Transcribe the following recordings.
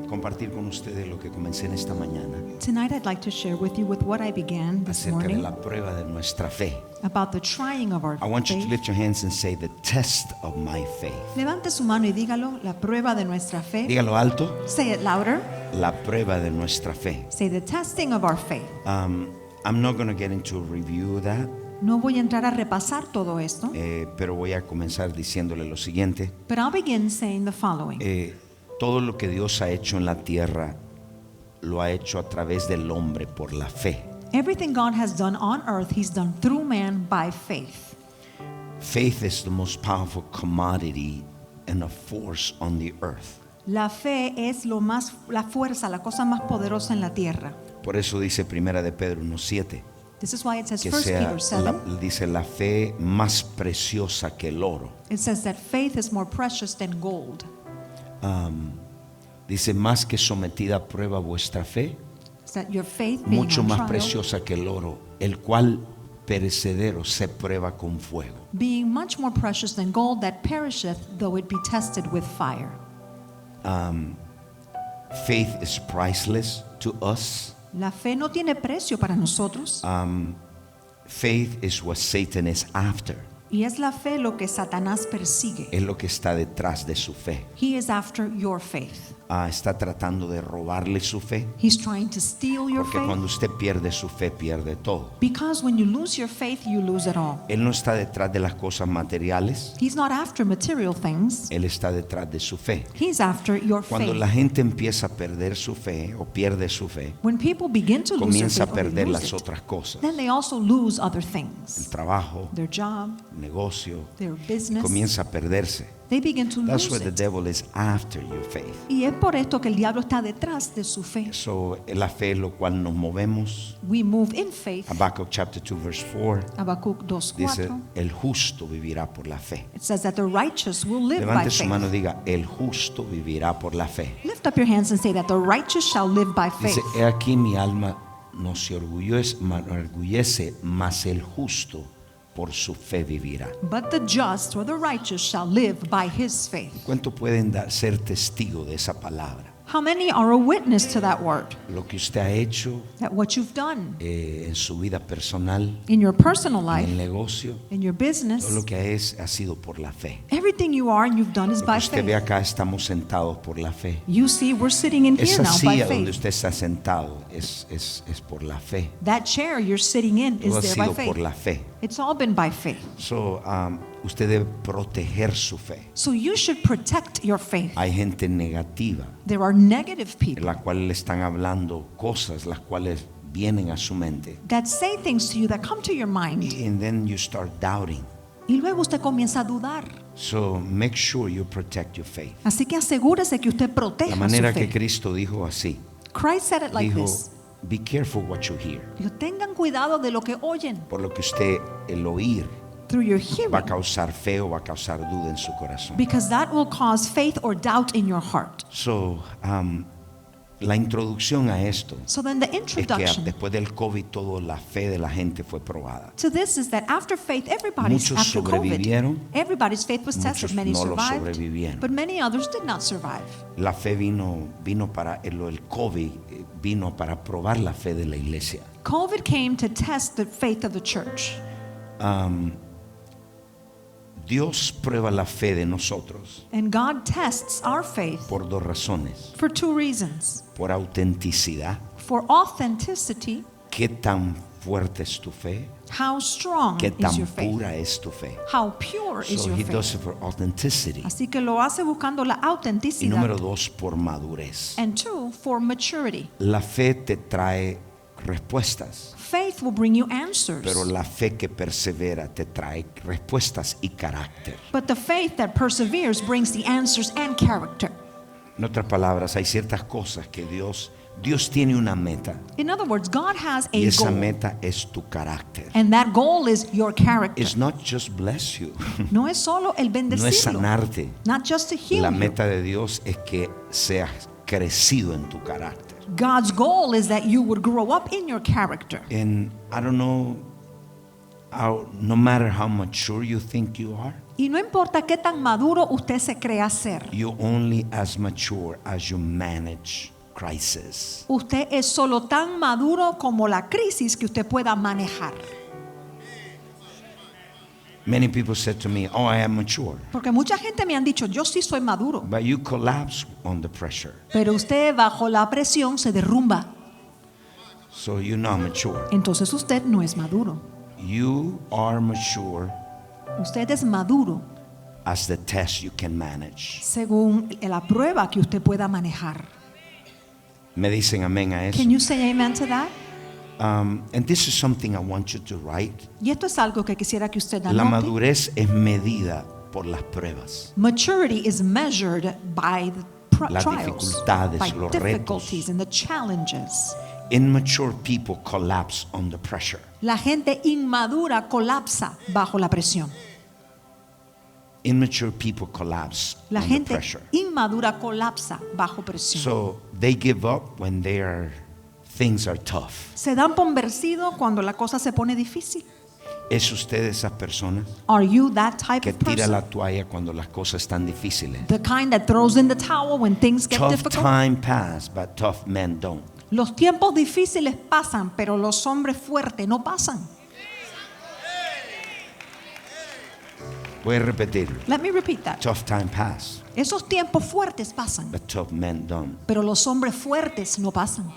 compartir con ustedes lo que comencé en esta mañana Tonight I'd like to share with you with what I began this acerca de morning la prueba de nuestra fe. about the trying of our I want you to faith. lift your hands and say, the test of my faith. Levante su mano y dígalo, la prueba de nuestra fe. Dígalo alto, Say it louder. la prueba de nuestra fe. Say the testing of our faith. I'm not going to get into a review of that, No voy a entrar a repasar todo esto, pero voy a comenzar diciéndole lo siguiente. but I'll begin saying the following. Todo lo que Dios ha hecho en la tierra lo ha hecho a través del hombre por la fe. Everything God has done on earth, He's done through man by faith. Faith is the most powerful commodity and a force on the earth. La fe es la fuerza, la cosa más poderosa en la tierra. Por eso dice Primera de Pedro 1:7 This is why it says que 1 sea Peter 7. dice la fe más preciosa que el oro. It says that faith is more precious than gold. Dice más que sometida a prueba vuestra fe, It's that your faith being mucho on más trial, preciosa que el oro, el cual perecedero se prueba con fuego. being much more precious than gold that perisheth, though it be tested with fire. Faith is priceless to us. La fe no tiene precio para nosotros, Faith is what Satan is after. y es la fe lo que Satanás persigue. Es lo que está detrás de su fe. He is after your faith. Está tratando de robarle su fe, He's trying to steal your porque cuando faith, usted pierde su fe, pierde todo. because when you lose your faith, you lose it all. Él no está detrás de las cosas materiales, He's not after material things. él está detrás de su fe. He's after your Cuando faith. la gente empieza a perder su fe o pierde su fe, When people begin to lose their comienza a faith, or they perder lose las it, otras cosas. then they also lose other El things. trabajo, Their job, el negocio, their business. comienza a perderse. They begin to That's why lose the it. devil is after your faith. Y es por esto que el diablo está detrás de su fe. So, la fe es lo cual nos movemos. We move in faith. Habakkuk chapter 2 verse 4 Habacuc dice, 2:4. el justo vivirá por la fe. It says that the righteous will live by Levante su mano y faith. diga, el justo vivirá por la fe. Lift up your hands and say that the righteous shall live by faith. Dice, he aquí mi alma no se enorgullece, mas el justo por su fe vivirá. But the just or the righteous shall live by his faith. ¿Cuánto pueden ser testigo de esa palabra? How many are a witness to that word? Lo que usted ha hecho That what you've done en su vida personal, in your personal en el life, negocio, in your todo business, lo que ha sido por la fe. everything you are and you've done is Lo que by usted ve faith. acá, estamos sentados por la fe. You see, we're sitting in here Esa now by silla donde faith. usted está sentado es por la fe. That chair you're sitting in is Todo ha there by sido por faith. la fe. It's all been by faith. So, usted debe proteger su fe. So you should protect your faith. Hay gente negativa There are negative en people la cual le están hablando cosas las cuales vienen a su mente. that say things to you that come to your mind. And then you start doubting. Y luego usted comienza a dudar. So make sure you protect your faith. Así que asegúrese que usted proteja La su manera que fe. Cristo dijo así. Christ said it like Dijo, this. be careful what you hear. Dijo, tengan cuidado de lo que oyen. Por lo que usted, el oír, Through your va a hearing. causar fe o va a causar duda en su corazón. Because that will cause faith or doubt in your heart. So, la introducción a esto So then the es que introduction después del COVID toda la fe de la gente fue probada. to this is that after faith, everybody's Muchos after sobrevivieron, COVID. Everybody's faith was tested. muchos Many no lo survived, sobrevivieron. but many others did not survive. La fe vino para el COVID vino para probar la fe de la iglesia. COVID came to test the faith of the church. Dios prueba la fe de nosotros And God tests our faith por dos razones. for two reasons. Por autenticidad, For authenticity, qué tan fuerte es tu fe, how strong qué is tan your faith? pura es tu fe. How pure is So your he faith? does it for authenticity. Así que lo hace buscando la Y autenticidad. número dos, por madurez. And two, for maturity. La fe te trae respuestas, Faith will bring you answers. pero la fe que persevera te trae respuestas y carácter. But the faith that perseveres brings the answers and character. En otras palabras, hay ciertas cosas que Dios tiene una meta In other words, God has y a esa goal. meta es tu carácter. And that goal is your character. It's not just bless you, No es solo el no es bendecirlo. sanarte. Not just to heal La you. meta de Dios es que seas crecido en tu carácter. God's goal is that you would grow up in your character. And I don't know, no matter how mature you think you are, Y no importa qué tan maduro usted se crea ser. You're only as mature as you manage crisis. Usted es solo tan maduro como la crisis que usted pueda manejar. Many people said to me, "Oh, I am mature." Porque mucha gente me han dicho, yo sí soy maduro. But you collapse on the pressure. Pero usted bajo la presión se derrumba. So you're not mature. Entonces usted no es maduro. You are mature Usted es maduro as the test you can manage. según la prueba que usted pueda manejar. Me dicen amén a eso. Can you say amen to that? And this is something I want you to write. Y esto es algo que quisiera que usted La anote. madurez es medida por las pruebas. Maturity is measured by the Las trials, dificultades, by los difficulties retos. and the challenges. Immature people collapse under pressure. La gente inmadura colapsa bajo la presión. Immature people collapse La under gente pressure. inmadura colapsa bajo presión. So they give up when things are tough. Se dan por vencido cuando la cosa se pone difícil. ¿Es usted de esas personas Are you that type que of tira person? la toalla cuando las cosas están difíciles? The kind that throws in the towel when things get Tough difficult? time pass, but tough men don't. Los tiempos difíciles pasan, pero los hombres fuertes no pasan. Voy a repetir. Let me repeat that. Tough time pass, Esos tiempos fuertes pasan, but tough men don't. pero los hombres fuertes no pasan.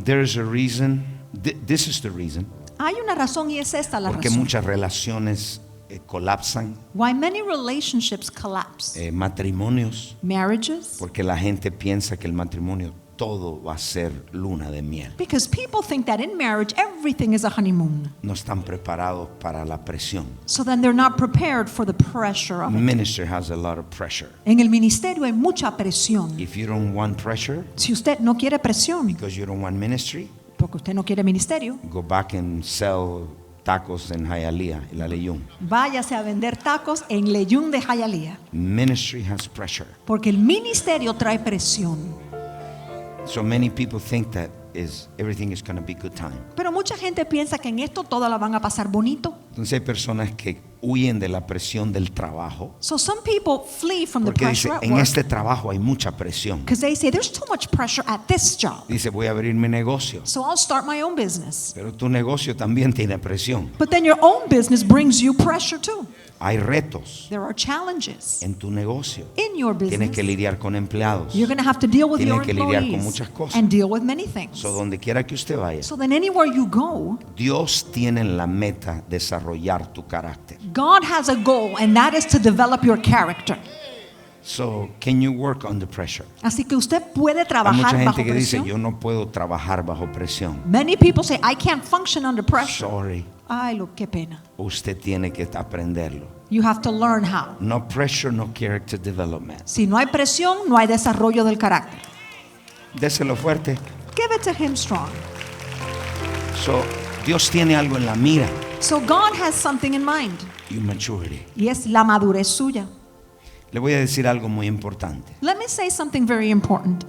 There is a reason. This is the reason. Hay una razón y es esta la Porque razón. muchas relaciones colapsan, Why many relationships collapse. matrimonios, Marriages. porque la gente piensa que el matrimonio todo va a ser luna de miel. Because people think that in marriage everything is a honeymoon. No están preparados para la presión. So then they're not prepared for the pressure of it. Ministry has a lot of pressure. En el ministerio hay mucha presión. If you don't want pressure Si usted no quiere presión, because you don't want ministry, porque usted no quiere ministerio, go back and sell tacos en Hialeah, en la Leyún. váyase a vender tacos en Leyún de Hialeah. Ministry has pressure. Porque el ministerio trae presión. So many people think that everything is going to be good time. Pero mucha gente piensa que en esto todas la van a pasar bonito. Entonces hay personas que huyen de la presión del trabajo So some people flee from the porque dice, pressure at en work este trabajo hay mucha presión. because they say there's too much pressure at this job. Dice, voy a abrir mi negocio, So I'll start my own business. pero tu negocio también tiene presión. But then your own business brings you pressure too. Hay retos There are challenges en tu negocio. in your Tienes business. que lidiar con empleados. You're going to have to deal with Tienes your que lidiar con employees muchas cosas. and deal with many things. So, donde quiera que usted vaya, So then anywhere you go, Dios tiene en la meta desarrollar tu carácter. God has a goal, and that is to develop your character. So, can you work under pressure? Así que usted puede Hay trabajar mucha bajo gente que dice, presión. yo no puedo trabajar bajo presión. Many people say, I can't function under pressure. Sorry, Ay, qué pena. usted tiene que aprenderlo. You have to learn how. No pressure, no character development. Si no hay presión, no hay desarrollo del carácter. Déselo fuerte. Give it to him strong. So, Dios tiene algo en la mira. So God has something in mind, Your maturity. y es la madurez suya. Le voy a decir algo muy importante. Let me say something very important.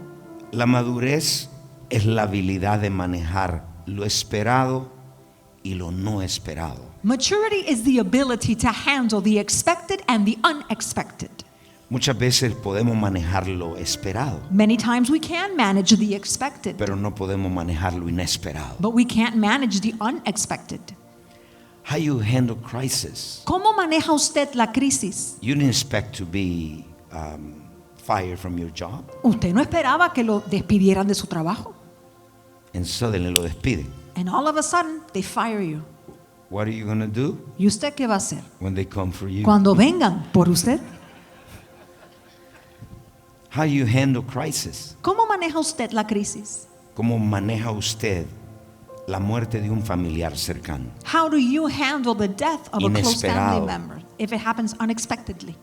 La madurez es la habilidad de manejar lo esperado y lo no esperado. Maturity is the ability to handle the expected and the unexpected. Muchas veces podemos manejar lo esperado, Many times we can manage the expected, pero no podemos manejar lo inesperado. but we can't manage the unexpected. How you handle crisis? ¿Cómo maneja usted la crisis? You didn't expect to be fired from your job, Usted no esperaba que lo despidieran de su trabajo. and suddenly lo despiden. And all of a sudden, they fire you. What are you going to do ¿Y usted qué va a hacer? when they come for you? Cuando vengan por usted. How you handle crisis? ¿Cómo maneja usted la crisis? ¿Cómo maneja usted la muerte de un familiar cercano? How do you handle the death of a close Inesperado. family member if it happens unexpectedly?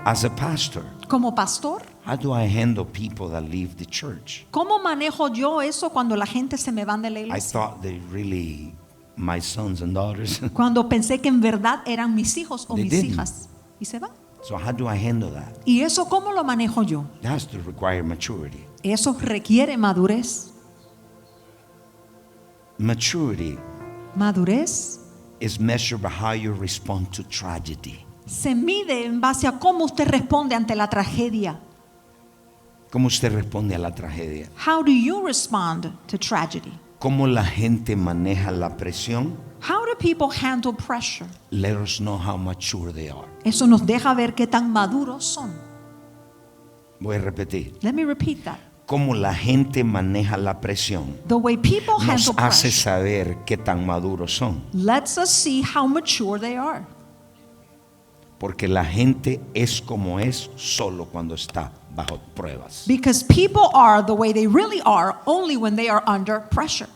As a pastor, Como pastor, how do I handle people that leave the church? ¿cómo manejo yo eso cuando la gente se me van de la I iglesia? thought they really my sons and daughters. Cuando pensé que en verdad eran mis hijos o They mis didn't. hijas. Y se van. So how do I handle that? ¿Y eso cómo lo manejo yo? It has to require maturity. Eso requiere madurez. Maturity Madurez is measured by how you respond to tragedy. Se mide en base a cómo usted responde ante la tragedia. ¿Cómo usted responde a la tragedia? How do you respond to tragedy? ¿Cómo la gente maneja la presión? How do people handle pressure? Let us know how mature they are. Eso nos deja ver qué tan maduros son. Voy a repetir. Let me repeat that. Cómo la gente maneja la presión The way people nos handle hace pressure saber qué tan maduros son. lets us see how mature they are. Porque la gente es como es solo cuando está bajo pruebas. Because people are the way they really are only when they are under pressure.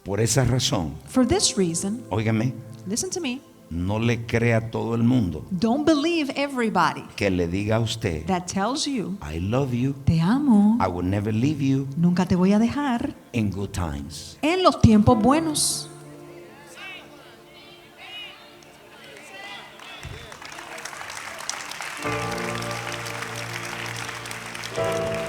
Por esa razón, For this reason, óigame, listen to me, no le crea a todo el mundo don't believe everybody que le diga a usted, that tells you, I love you, te amo, I will never leave you nunca te voy a dejar, in good times. en los tiempos buenos.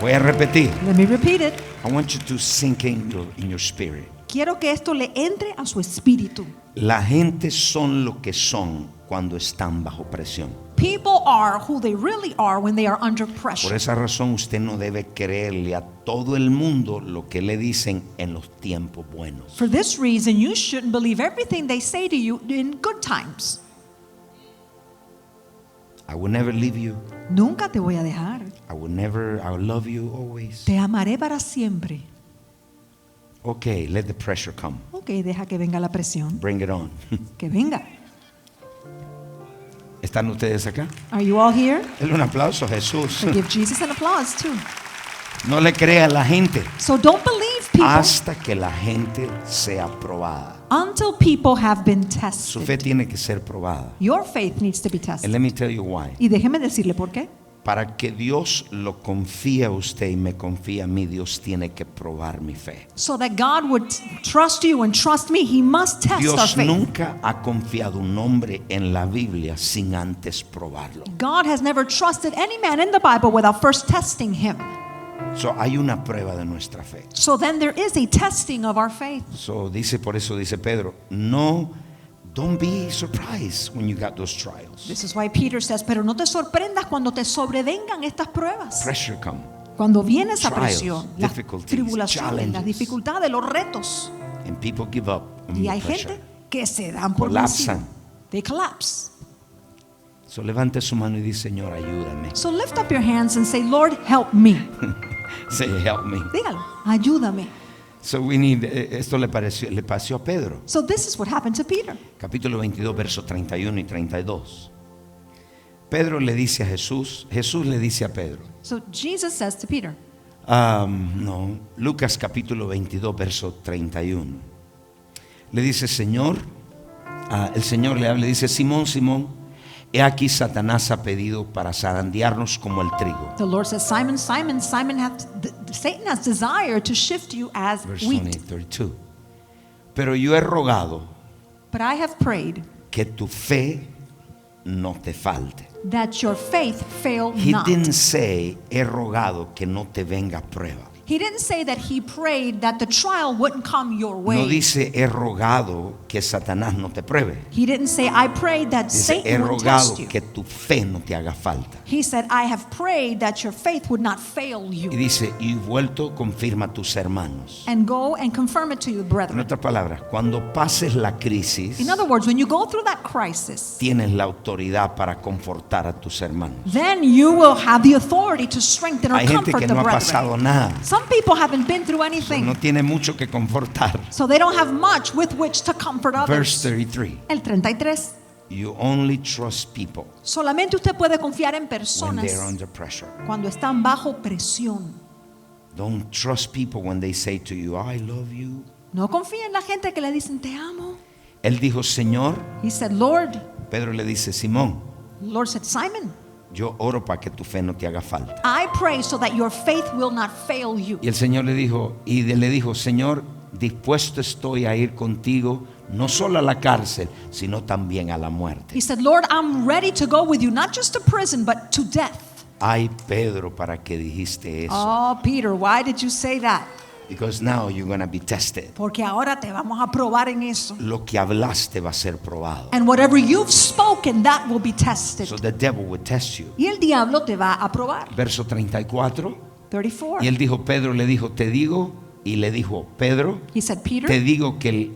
Voy a repetir. Let me repeat it. I want you to sink in your spirit. Quiero que esto le entre a su espíritu. La gente son lo que son cuando están bajo presión. People are who they really are when they are under Por pressure. esa razón usted no debe creerle a todo el mundo lo que le dicen en los tiempos buenos. For this reason, you shouldn't believe everything they say to you in good times. I will never leave you. Nunca te voy a dejar. I will love you always. Te amaré para siempre. Okay, let the pressure come. Ok, deja que venga la presión. Bring it on. Que venga. ¿Están ustedes acá? Are you all here? Denle un aplauso a Jesús. So give Jesus an applause too. No le crea a la gente So don't believe people hasta que la gente sea probada. until people have been Su fe tested. tiene que ser probada. Your faith needs to be And tested. let me tell you why. Y déjeme decirle por qué. Para que Dios lo confíe a usted y me confíe a mí, Dios tiene que probar mi fe. So that God would trust you and trust me, He must test our Dios faith. nunca ha confiado un hombre en la Biblia sin antes probarlo. God has never trusted any man in the Bible without first testing him. So, hay una prueba de nuestra fe. So then there is a testing of our faith. So, por eso dice Pedro, don't be surprised when you got those trials. This is why Peter says, pero no te sorprendas cuando te sobrevengan estas pruebas. Pressure come. Cuando viene esa Trials, presión, las difficulties, tribulaciones, las challenges. dificultades, los retos. And people give up Y under hay pressure. gente que se dan por Colapsan. vencido. They collapse. So, levante su mano y dice, Señor, ayúdame. So lift up your hands and say, Lord, help me. Say, help me. Dígalo, ayúdame. So esto le pasó a Pedro. So this is what happened to Peter. Capítulo 22, versos 31 y 32. Pedro le dice a Jesús le dice a Pedro. So Jesus says to Peter, Lucas capítulo 22, verso 31. Le dice, Señor, el Señor le habla y dice, Simón, Simón, he aquí Satanás ha pedido para zarandearnos como el trigo. the Lord says, Simon, Simon, Satan has desired to shift you as Verse wheat. 32. Pero yo he rogado But I have prayed que tu fe no te falte. that your faith fail He not. didn't say, he rogado que no te venga prueba. He didn't say that he prayed that the trial wouldn't come your way. No dice, he rogado que Satanás no te pruebe. He didn't say, I prayed that Dice, he Satan would test rogado you. que tu fe no te haga falta. He said, I have prayed that your faith would not fail Y you. dice, y vuelto confirma a tus hermanos. And go and confirm it to your En brethren. otras palabras, cuando pases la crisis, In other words, when you go through that crisis, tienes la autoridad para confortar a tus hermanos. then you will have the authority to strengthen or Hay gente comfort que the no ha brethren. pasado nada. Some people haven't been through anything, No tiene mucho que confortar. so they don't have much with which to comfort Verse others. 33. El 33. You only trust people Solamente usted puede confiar en when personas they're under pressure. cuando están bajo presión. Don't trust people when they say to you, I love you. No confía en la gente que le dicen te amo. Él dijo, Señor. He said, Lord. Pedro le dice, Simón, The Lord said, Simon, yo oro para que tu fe no te haga falta. I pray so that your faith will not fail you. Y el Señor le dijo, Señor, dispuesto estoy a ir contigo, no solo a la cárcel, sino también a la muerte. He said, Lord, I'm ready to go with you, not just to prison, but to death. Ay, Pedro, ¿para qué dijiste eso? Oh, Peter, why did you say that? Because now you're going to be tested. Porque ahora te vamos a probar en eso. Lo que hablaste va a ser probado. And whatever you've spoken, that will be tested. So the devil will test you. Y el diablo te va a probar. Verso 34. 34. Y él dijo, Pedro le dijo, te digo, y le dijo, Pedro, He said, Peter, te digo que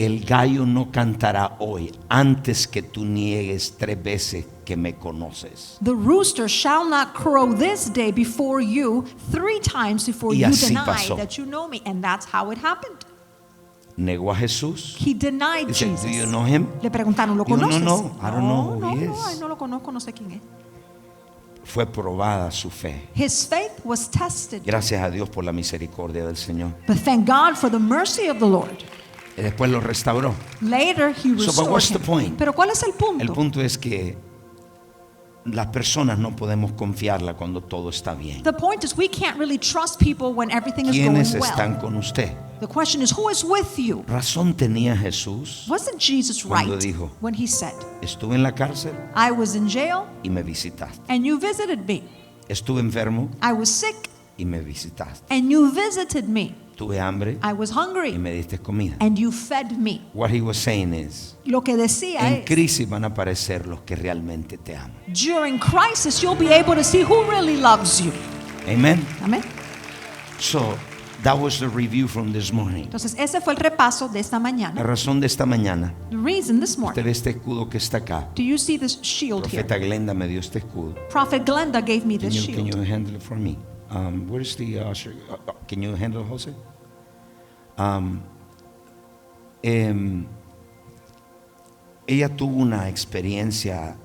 el gallo no cantará hoy antes que tú niegues 3 veces que me conoces. the rooster shall not crow this day before you 3 times before Y you así deny pasó. that you know me. And that's how it happened. Negó a Jesús. He denied Dice, Jesus. do you know him? Le preguntaron, ¿lo Dijo, conoces? no, I don't know who no, he no, is. ay, no lo conozco, no sé quién es. Fue probada su fe. His faith was tested. Gracias a Dios por la misericordia del Señor. But thank God for the mercy of the Lord. Y después lo restauró. Later he So, but restored what's the him. point? Pero ¿cuál es el punto? El punto es que las personas no podemos confiarla cuando todo está bien. The point is we can't really trust people when everything is going ¿Quiénes well. están con usted? The question is, who is with you? Razón tenía Jesús Wasn't Jesus right Cuando dijo, when he said, estuve en la cárcel I was in jail y me visitaste. and you visited me. Estuve enfermo I was sick y me visitaste. and you visited me. Tuve hambre I was y hungry me diste comida. and you fed me. What he was saying is, Lo que decía en es, crisis van a aparecer los que realmente te aman. during crisis you'll be able to see who really loves you. Amen. Amén. So, that was the review from this morning. Entonces ese fue el repaso de esta La mañana. razón de esta mañana, The reason this usted morning. ve este escudo que está acá. Do you see this shield here? Profeta Glenda me dio este escudo. Prophet Glenda gave me Can this you, can shield. you handle it for me? Where's the usher? Can you handle it, Jose? Ella tuvo una experiencia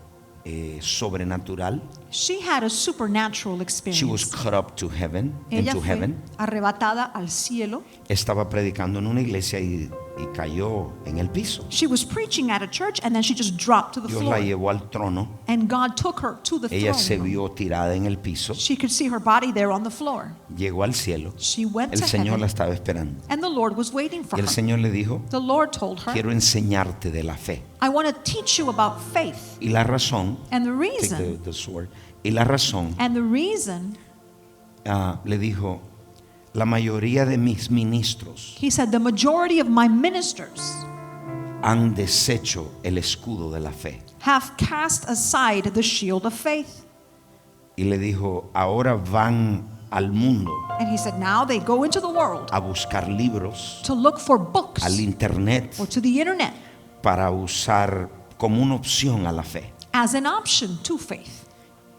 sobrenatural. She had a supernatural She was experience. caught up to heaven, Ella into fue heaven. arrebatada al cielo. Estaba predicando en una iglesia y cayó en el piso. She was preaching at a church and then she just dropped to the Dios la floor. llevó al trono. And God took her to the Ella se throne. vio tirada en el piso. She could see her body there on the floor. Llegó al cielo. She went El to Señor la heaven estaba esperando. and the Lord was waiting for Y el her. Señor le dijo, The Lord told her, quiero enseñarte de la fe. I want to teach you about faith. Y la razón, And the take reason, the sword. Y la razón, le dijo, la mayoría de mis ministros he said, the majority of my ministers han deshecho el escudo de la fe. have cast aside the shield of faith. Y le dijo, ahora van al mundo And he said, now they go into the world a buscar libros, to look for books al internet, or to the internet para usar como una opción a la fe. as an option to faith.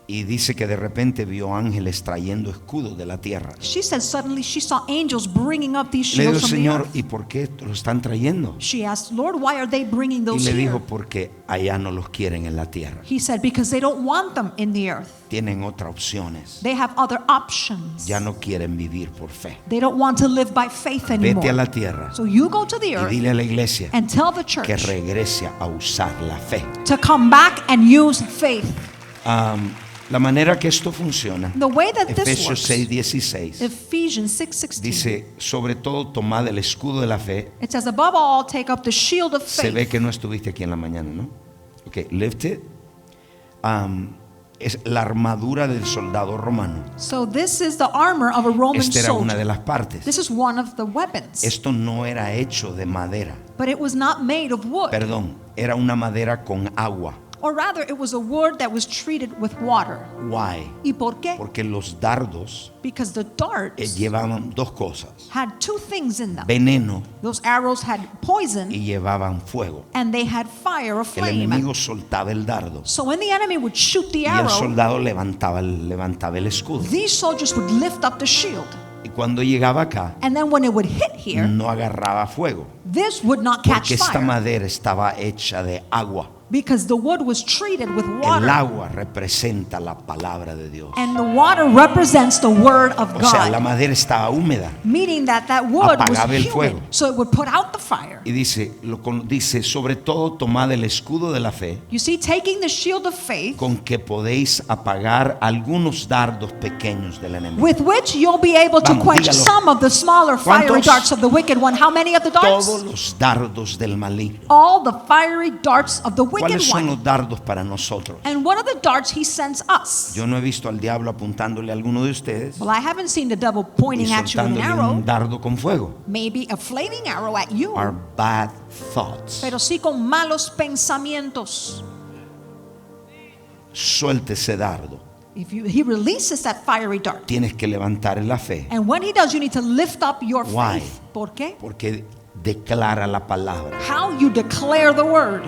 Y dice que de repente vio ángeles trayendo escudos de la tierra. She said suddenly she saw angels bringing up these Le dijo, shields from the Señor, earth. ¿y por qué lo están trayendo? She asked, Lord, why are they bringing Y those le here? dijo, porque allá no los quieren en la tierra. He said, because they don't want them in the earth. Tienen otras opciones. They have other options. Ya no quieren vivir por fe. They don't want to live by faith anymore. Vete a la tierra So you go to the y earth dile a la iglesia and tell the que church regrese a usar la fe. to come back and use faith. La manera que esto funciona, The way that this Efesios works, 6:16, Ephesians 6:16, dice, sobre todo tomad el escudo de la fe. it says, above all, take up the shield of Se ve faith. que no estuviste aquí en la mañana, ¿no? Ok, lift it. Es la armadura del soldado romano. So this is the armor of a Roman Esta era una de soldier. las partes. This is one of the weapons. Esto no era hecho de madera, But it was not made of wood. perdón, era una madera con agua. Or rather, it was a wood that was treated with water. Why? ¿Y por qué? Porque los dardos Because the darts llevaban dos cosas, had two things in them. veneno Those arrows had poison y llevaban fuego. and they had fire or El flame. enemigo soltaba el dardo So when the enemy would shoot the y el arrow, soldado levantaba el escudo. these soldiers would lift up the shield. Y cuando llegaba acá, And then when it would hit here, no agarraba fuego, this would not catch porque esta fire madera estaba hecha de agua. because the wood was treated with El water. agua representa la palabra de Dios. And the water represents the word of O sea, la God, madera estaba húmeda. meaning that wood was Apagaba el fuego. humid, so it would put out the fire. Y dice, sobre todo tomad el escudo de la fe, You see, taking the shield of faith, con que podéis apagar algunos dardos pequeños del enemigo. with which you'll be able to Vamos, quench dígalo. some of the smaller fiery ¿Cuántos? darts of the wicked one. How many of the darts? Todos los dardos del maligno. All the fiery darts of the wicked ¿Cuáles son one. los dardos para nosotros? And what are the darts he sends us? Yo no he visto al diablo apuntándole a alguno de ustedes Well, I haven't seen the devil y pointing at you with an soltándole arrow. un dardo con fuego. Maybe a flaming arrow at you. Are bad thoughts. Pero sí con malos pensamientos. Suelte ese dardo. He releases that fiery dart. Tienes que levantar en la fe. And when he does, you need to lift up your Why? faith. ¿Por qué? Porque declara la palabra. How you declare the word.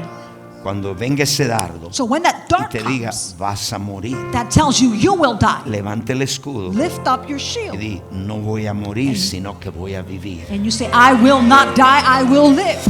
Cuando venga ese dardo So when that y dart te diga comes, vas a morir, that tells you you will die. levante el escudo Lift up your y shield. di no voy a morir sino que voy a vivir. And you say, I will not die, I will live.